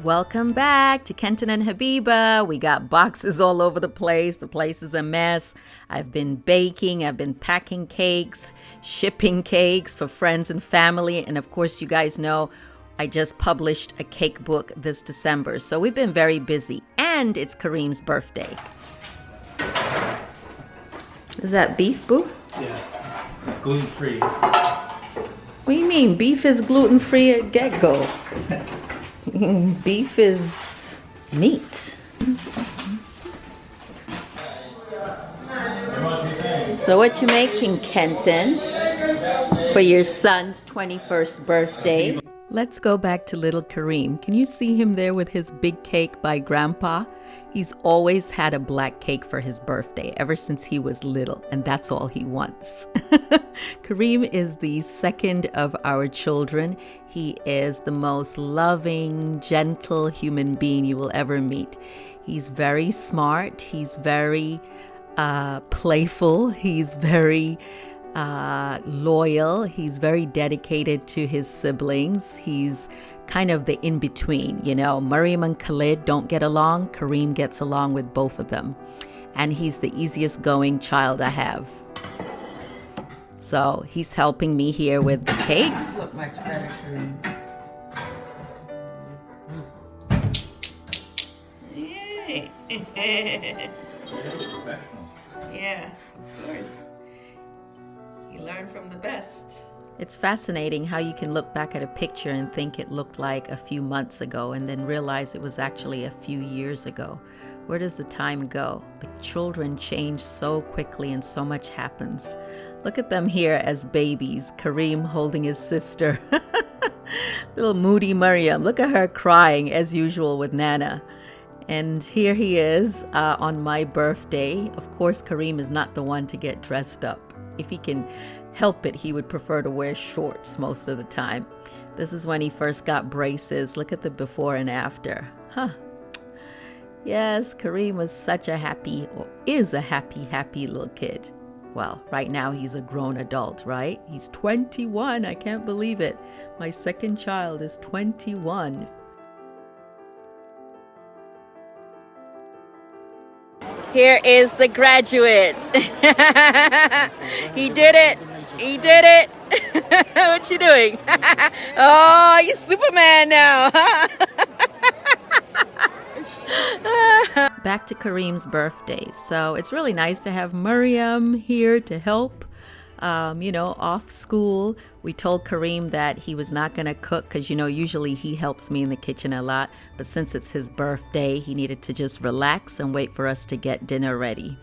Welcome back to Kenton and Habiba. We got boxes all over the place. The place is a mess. I've been baking, I've been packing cakes, shipping cakes for friends and family. And of course, you guys know I just published a cake book this December. So we've been very busy. And it's Karim's birthday. Is that beef, boo? Yeah, gluten-free. What do you mean? Beef is gluten-free at get-go. Beef is meat. So what you making, Kenton, for your son's 21st birthday? Let's go back to little Karim. Can you see him there with his big cake by Grandpa? He's always had a black cake for his birthday ever since he was little, and that's all he wants. Karim is the second of our children. He is the most loving, gentle human being you will ever meet. He's very smart. He's very playful. He's very loyal. He's very dedicated to his siblings. He's kind of the in-between, you know. Mariam and Khalid don't get along. Karim gets along with both of them. And he's the easiest going child I have. So he's helping me here with the cakes. Look much better, Karim. Yay! Yeah, of course. You learn from the best. It's fascinating how you can look back at a picture and think it looked like a few months ago and then realize it was actually a few years ago. Where does the time go? The children change so quickly and so much happens. Look at them here as babies. Karim holding his sister. Little moody Mariam. Look at her crying as usual with Nana. And here he is on my birthday. Of course, Karim is not the one to get dressed up. If he can help it, he would prefer to wear shorts most of the time. This is when he first got braces. Look at the before and after. Huh. Yes, Karim was such a happy, or is a happy little kid. Well, right now he's a grown adult, right? He's 21. I can't believe it. My second child is 21. Here is the graduate. He did it. He did it. What you doing? Oh, you're Superman now. Back to Karim's birthday. So it's really nice to have Mariam here to help. Off school, we told Karim that he was not going to cook because, usually he helps me in the kitchen a lot. But since it's his birthday, he needed to just relax and wait for us to get dinner ready.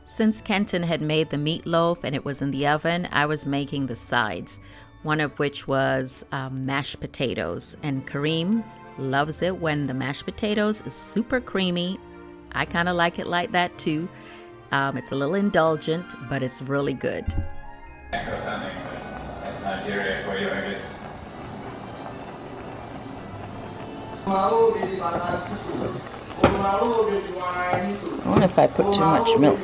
Since Kenton had made the meatloaf and it was in the oven, I was making the sides, one of which was mashed potatoes. And Karim loves it when the mashed potatoes is super creamy. I kind of like it like that too. It's a little indulgent, but it's really good. Echo something, but that's Nigeria for you, I guess. I wonder if I put too much milk.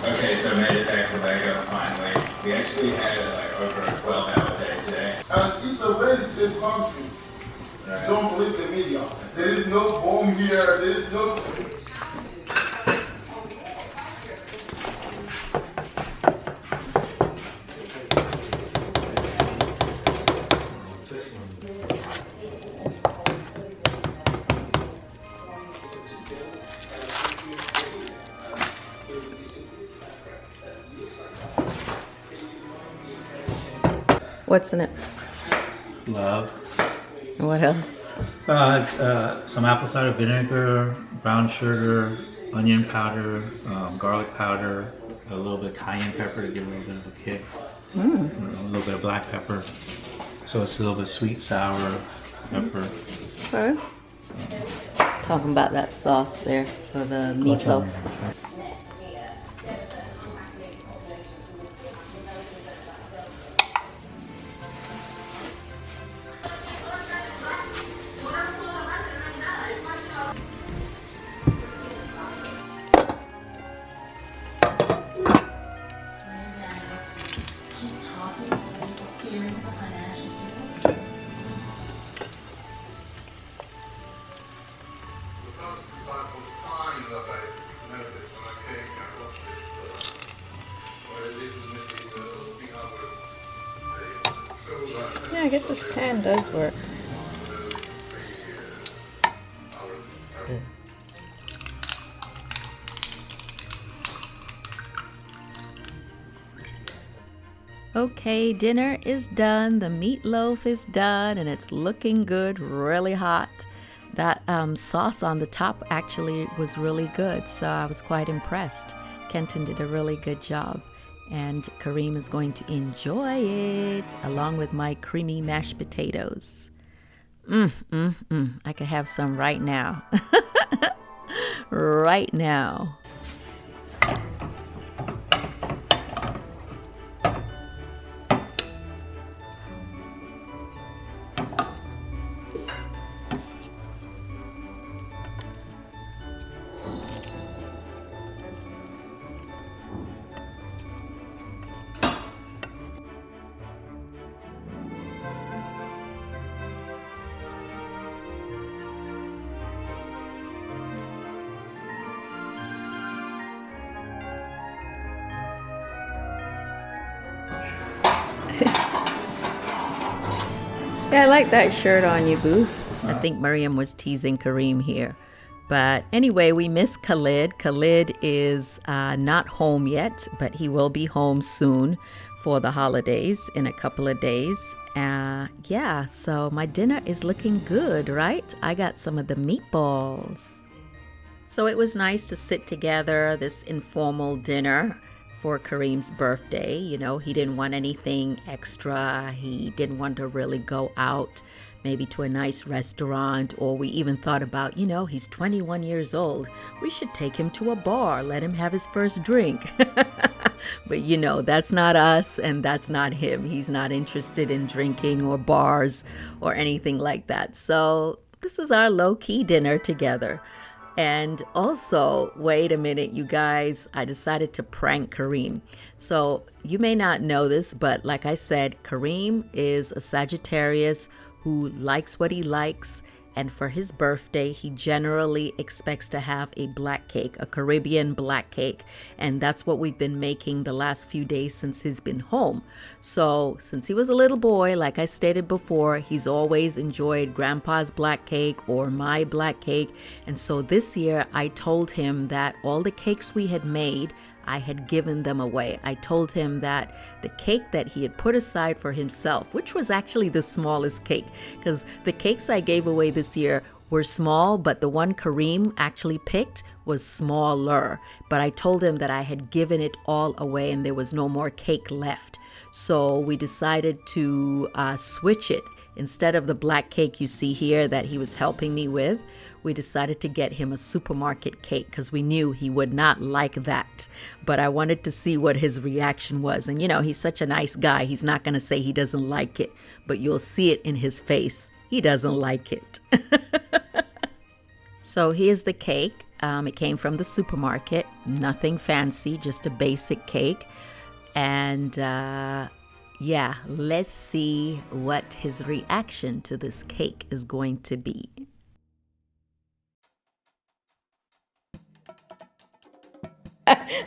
Okay, so made it back to Lagos finally. We actually had over a 12-hour day today. And it's a very safe country. Right. Don't believe the media. There is no bomb here. There is no... What's in it? Love. And what else? Some apple cider vinegar, brown sugar, onion powder, garlic powder, a little bit of cayenne pepper to give a little bit of a kick, a little bit of black pepper. So it's a little bit sweet, sour pepper. Okay. Just talking about that sauce there for the meatloaf. I guess this pan does work. Okay, dinner is done. The meatloaf is done and it's looking good, really hot. That sauce on the top actually was really good, so I was quite impressed. Kenton did a really good job, and Karim is going to enjoy it along with my creamy mashed potatoes. I could have some right now. Right now. Yeah, I like that shirt on you, Boo. I think Miriam was teasing Karim here. But anyway, we miss Khalid. Khalid is not home yet, but he will be home soon for the holidays in a couple of days. Yeah, so my dinner is looking good, right? I got some of the meatballs. So it was nice to sit together, this informal dinner for Karim's birthday. You know, he didn't want anything extra. He didn't want to really go out, maybe to a nice restaurant, or we even thought about, you know, he's 21 years old. We should take him to a bar, let him have his first drink. But you know, that's not us and that's not him. He's not interested in drinking or bars or anything like that. So this is our low-key dinner together. And also, wait a minute, you guys, I decided to prank Karim. So you may not know this, but like I said, Karim is a Sagittarius who likes what he likes. And for his birthday, he generally expects to have a black cake, a Caribbean black cake. And that's what we've been making the last few days since he's been home. So since he was a little boy, like I stated before, he's always enjoyed Grandpa's black cake or my black cake. And so this year I told him that all the cakes we had made, I had given them away. I told him that the cake that he had put aside for himself, which was actually the smallest cake, because the cakes I gave away this year were small, but the one Karim actually picked was smaller. But I told him that I had given it all away and there was no more cake left. So we decided to switch it. Instead of the black cake you see here that he was helping me with, we decided to get him a supermarket cake because we knew he would not like that. But I wanted to see what his reaction was. And you know, he's such a nice guy. He's not going to say he doesn't like it, but you'll see it in his face. He doesn't like it. So here's the cake. It came from the supermarket. Nothing fancy, just a basic cake. And yeah, let's see what his reaction to this cake is going to be.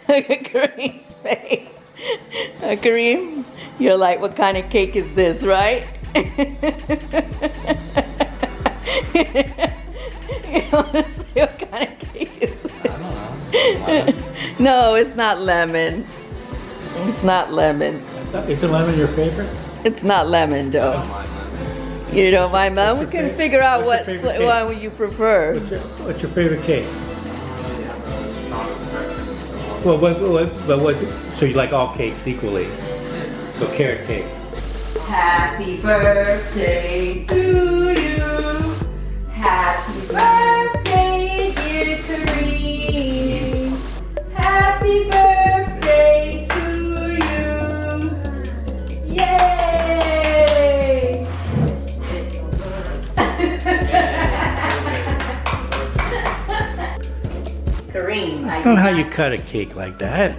Look at Kareem's face. Kareem, you're like, what kind of cake is this, right? You want to say what kind of cake is it? I don't know. No, it's not lemon. It's not lemon. Is lemon your favorite? It's not lemon, though. I don't mind lemon. You don't mind lemon? We can figure out what one you prefer. What's your favorite cake? Well, what? So you like all cakes equally? So carrot cake. Happy birthday to you. Happy birthday, dear Kareem. Happy birthday to you. Yay! Kareem, I don't know how you cut a cake like that.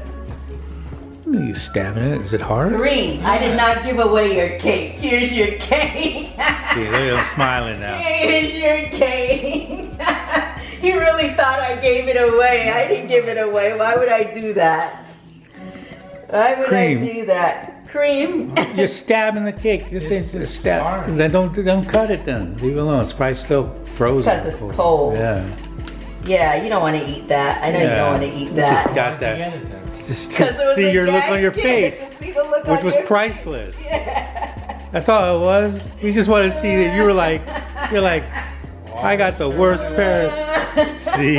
You stabbing it? Is it hard? Kareem, I did not give away your cake. Here's your cake. See, look at him smiling now. Here's your cake. He really thought I gave it away. I didn't give it away. Why would I do that? Why would I do that? Karim. You're stabbing the cake. This ain't a stab. Then don't cut it then. Leave it alone. It's probably still frozen. Because it's cold. Yeah. Yeah, you don't want to eat that. I know you don't want to eat that. Just got that. Just 'Cause it was to see a your look gag on your gift. face, See the look on which was your priceless. face. Yeah. That's all it was. We just want to see that you're like, I got the worst pair. See?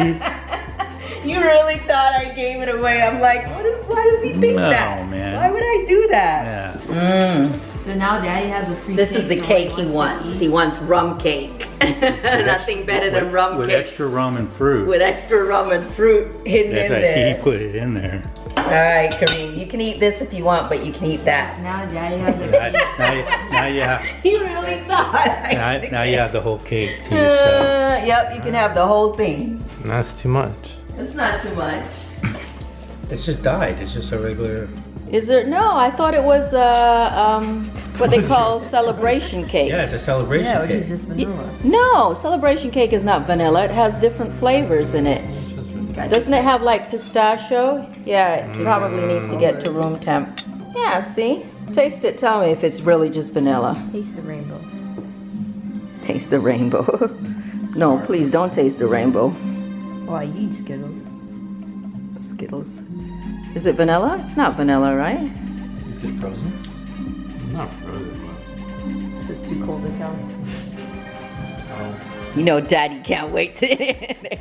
You really thought I gave it away. I'm like, why does he think No, that? man. Why would I do that? Yeah. So now Daddy has a free This cake is the for cake what he to wants. eat. He wants rum cake. Nothing better than rum with cake. extra rum and fruit. With extra rum and fruit hidden That's in right. there. He put it in there. All right, Karim, you can eat this if you want, but you can eat that. Now Daddy has a Now you have. He really thought I took Now it. you have the whole cake to yourself. Yep, you can have the whole thing. That's too much. It's not too much. It's just dyed. It's just a regular. Is there? No, I thought it was what they call celebration cake. Yeah, it's a celebration Yeah, which cake. is just vanilla. No, celebration cake is not vanilla. It has different flavors in it. Doesn't it have like pistachio? Yeah, it probably needs to get to room temp. Yeah, see? Taste it. Tell me if it's really just vanilla. Taste the rainbow. Taste the rainbow. No, please don't taste the rainbow. Oh, I eat Skittles. Skittles. Is it vanilla? It's not vanilla, right? Is it frozen? Not frozen. It's just too cold to tell. You know Daddy can't wait to...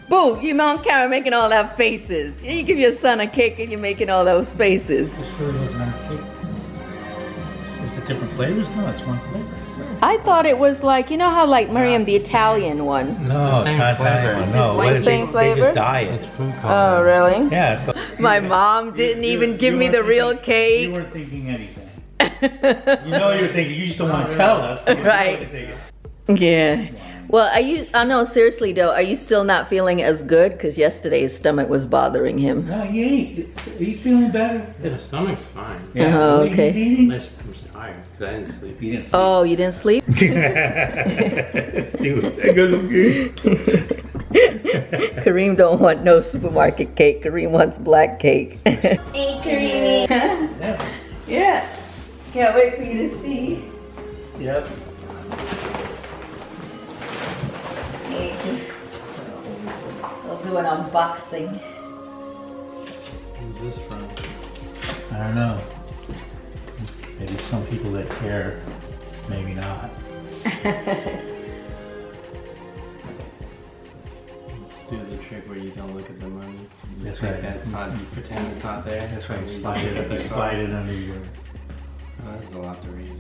Boo, you on camera making all that faces. You give your son a cake and you're making all those faces. This really doesn't have cake. Is it different flavors? No, it's one flavor. I thought it was like, you know how like Miriam, the Italian one. No, it's not Italian. No, It's the same They flavor? just dye It's it. food coloring. Oh, really? Yeah. It's the, My mom didn't even give me the real You cake. weren't thinking anything. You know you're thinking. You just don't want to tell us. You know Right. what you're thinking. Yeah. Well, I know, seriously though, are you still not feeling as good? Because yesterday's stomach was bothering him. No, he ate. Are you feeling better? The stomach's fine. Yeah. Oh, What okay. He's eating? I'm just tired because I didn't sleep. He didn't sleep. Oh, you didn't sleep? Dude, that goes okay. Kareem don't want no supermarket cake. Kareem wants black cake. Hey, Kareem. Yeah. Yeah. Can't wait for you to see. Yep. We'll do an unboxing. Who's this from? I don't know. Maybe some people that care, maybe not. Let's do the trick where you don't look at the money. You That's think right. That's not. You pretend it's not there. That's right. And you Slide look at it. the You slide it under your. Oh, this is a lot to read.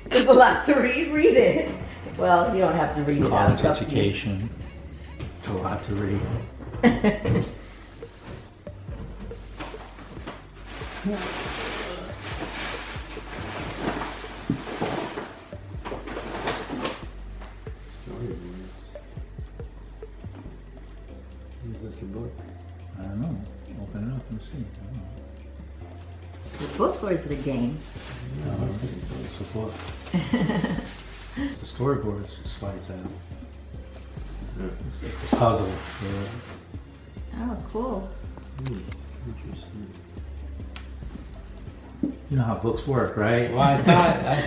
There's a lot to read. Read it. Well, you don't have to read it. College It's up to you. education. It's a lot to read. Storyboards. Is this a book? I don't know. Open it up and see. I don't know. The book or is it a game? No, it's a book. The storyboards just slides out. It's a puzzle. Oh, cool. Interesting. You know how books work, right? Well, I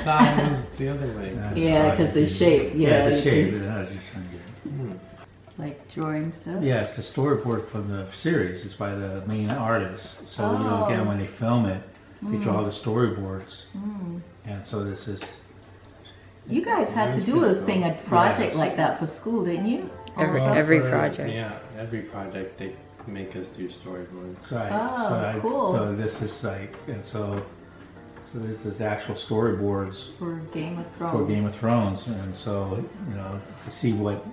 thought it was the other way. Yeah, because they're shaped. Yeah, it's a you shape. can- I was just trying to get it. It's like drawing stuff. Yeah, it's the storyboard from the series. It's by the main artist. So you know, again, Oh. when they film it, they draw the storyboards. And so this is You guys had to do a thing, a project like that for school, didn't you? Every project. Yeah, every project they make us do storyboards. right. Oh, cool. So this is like, and so this is the actual storyboards For Game of Thrones. for Game of Thrones. And so you know, to see what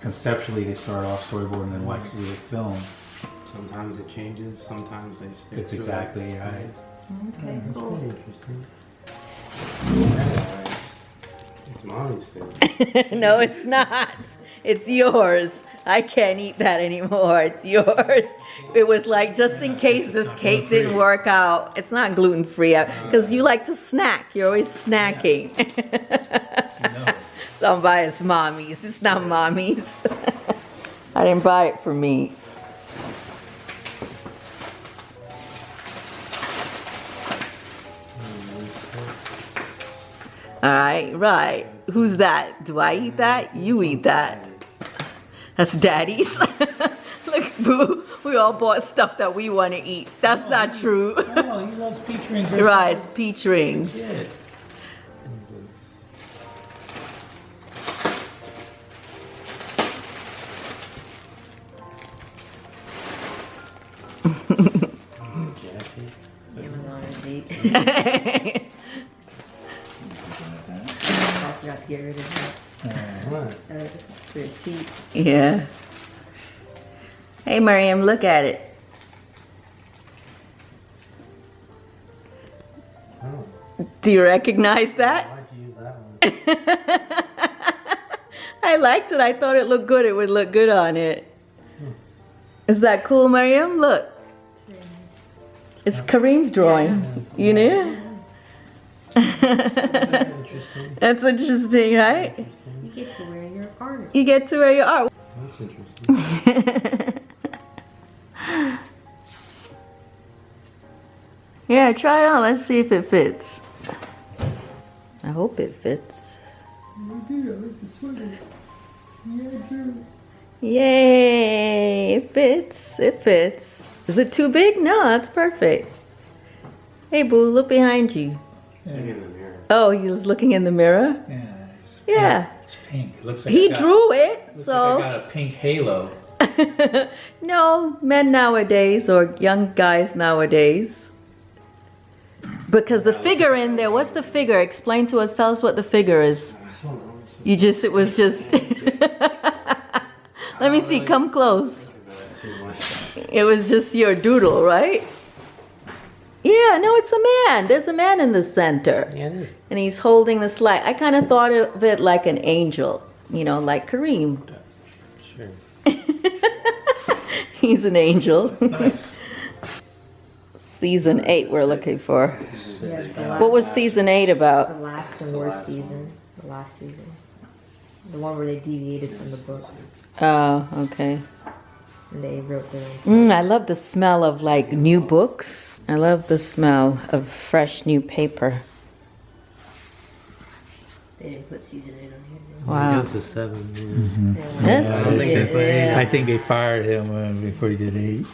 conceptually they start off storyboard and then watch the film. Sometimes it changes, sometimes they stick It's to exactly it. right. Okay, That's cool. pretty interesting. It's mommy's thing. No, it's not. It's yours. I can't eat that anymore. It's yours. It was like, just in case this cake didn't work out. It's not gluten-free, because you like to snack. You're always snacking. So I'm buying it's mommy's. It's not mommy's. I didn't buy it for me. right. Who's that? Do I eat that? You eat that. That's Daddy's. Look, boo, we all bought stuff that we want to eat. That's not true. Oh, he loves peach rings. Right, it's peach rings. Good. Amazon receipt. I forgot to get rid of What? the receipt. Yeah. Hey, Miriam, look at it. Oh, Do you recognize that? why'd you use that one? I liked it. I thought it looked good. It would look good on it. Is that cool, Miriam? Look. It's Karim's drawing. You knew? Interesting. That's interesting, right? You get to wear your art. You get to where you are. That's interesting. Yeah, try it on. Let's see if it fits. I hope it fits. Yay! It fits. It fits. Is it too big? No, that's perfect. Hey, boo, look behind you. Sitting in the mirror. Oh, he was looking in the mirror? Yeah. It's pink. It looks like He I got, drew it, looks so. like I got a pink halo. No, men nowadays or young guys nowadays. Because the figure in there, what's the figure? Explain to us, tell us what the figure is. I don't know. You just, it was just. Let me see, come close. Too much. It was just your doodle, right? Yeah, no, it's a man. There's a man in the center. Yeah, it is. And he's holding the slide. I kind of thought of it like an angel, you know, like Karim. Sure. He's an angel. Nice. Season 8 we're looking for. Yes, What was season 8 the about? last and worst season? The last season. The one where they deviated from the book. Oh, okay. And they wrote their own. I love the smell of like new books. I love the smell of fresh new paper. They didn't put season 8 on here. Wow. It goes to 7. Yeah. This I think they put eight. yeah. I think they fired him before he did 8.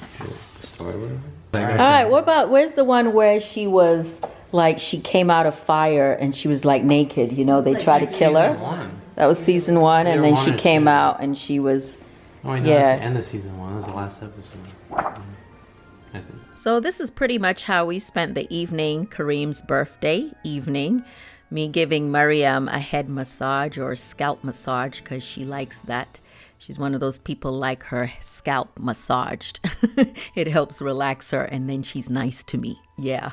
Spoiler. All right, what about, where's the one where she was like, she came out of fire and she was like naked, you know, they tried to kill her? That was season 1, and then she came out and she was, Oh, wait, no, Yeah. that's the end of season 1. That was the last episode. I think. So this is pretty much how we spent the evening, Karim's birthday evening. Me giving Mariam a head massage or scalp massage because she likes that. She's one of those people like her scalp massaged. It helps relax her, and then she's nice to me. Yeah.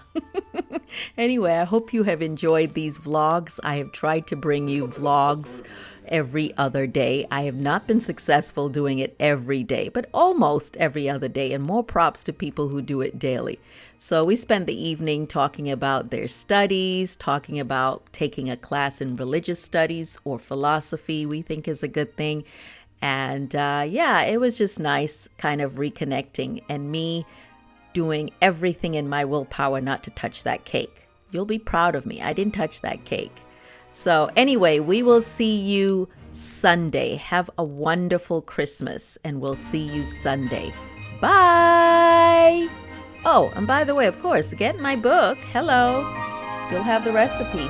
Anyway, I hope you have enjoyed these vlogs. I have tried to bring you vlogs every other day. I have not been successful doing it every day, but almost every other day, and more props to people who do it daily. So we spent the evening talking about their studies, talking about taking a class in religious studies or philosophy we think is a good thing. And yeah, it was just nice kind of reconnecting and me doing everything in my willpower not to touch that cake. You'll be proud of me. I didn't touch that cake. So anyway, we will see you Sunday. Have a wonderful Christmas, and we'll see you Sunday. Bye! Oh, and by the way, of course, get my book. Hello. You'll have the recipe.